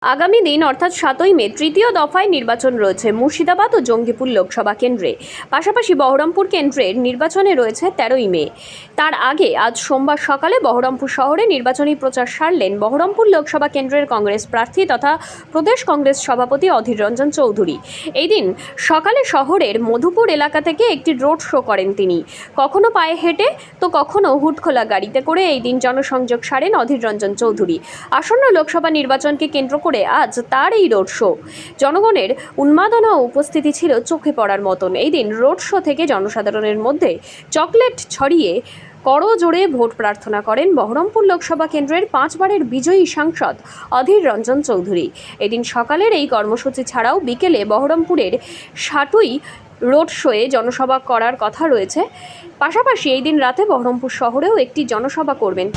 আগামী দিন অর্থাৎ 7ই মে তৃতীয় দফায় নির্বাচন রয়েছে মুর্শিদাবাদ ও জঙ্গিপুর লোকসভা কেন্দ্রে। পাশাপাশি বহরমপুর কেন্দ্রের নির্বাচনে রয়েছে 13ই মে। তার আগে আজ সোমবার সকালে বহরমপুর শহরে নির্বাচনী প্রচার সারলেন বহরমপুর লোকসভা কেন্দ্রের কংগ্রেস প্রার্থী তথা প্রদেশ কংগ্রেস সভাপতি অধীর রঞ্জন চৌধুরী। এই দিন সকালে শহরের মধুপুর এলাকা থেকে একটি রোড শো করেন তিনি। কখনো পায়ে হেঁটে তো কখনো হুটখোলা গাড়িতে করে এই দিন জনসংযোগ সারেন অধীর রঞ্জন চৌধুরী। আসন্ন লোকসভা নির্বাচনকে কেন্দ্র করে আজ তার এই রোড শো। জনগণের উন্মাদনা ও উপস্থিতি ছিল চোখে পড়ার মতন। এই দিন রোড শো থেকে জনসাধারণের মধ্যে চকলেট ছড়িয়ে করজোড়ে ভোট প্রার্থনা করেন বহরমপুর লোকসভা কেন্দ্রের 5 বারের বিজয়ী সাংসদ অধীর রঞ্জন চৌধুরী। এদিন সকালের এই কর্মসূচি ছাড়াও বিকেলে বহরমপুরের 7ই রোড শোয়ে জনসভা করার কথা রয়েছে। পাশাপাশি এই দিন রাতে বহরমপুর শহরেও একটি জনসভা করবেন।